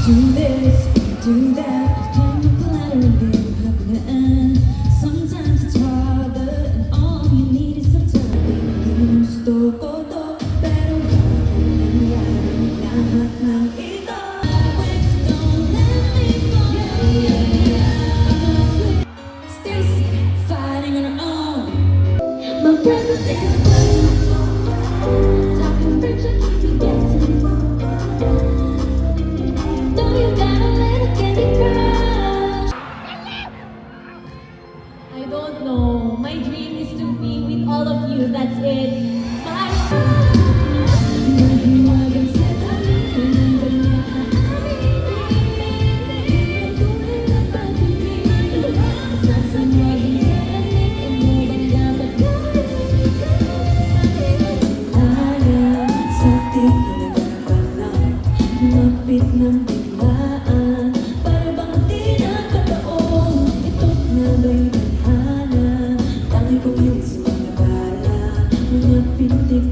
Do this, do that, can you plan and give happening? Sometimes it's harder, and all you need is some time. Gusto ko to, pero hindi lahat ng ito. Don't let me go. Stacy, fighting on her own. My presence is talking French, I keep you guessing. I don't know. My dream is to be with all of you. That's it. Mapit ng biglaan, para bang di nakataon. Ito't nga ba'y tadhana, tangi kong ilis mga bala, mga pintig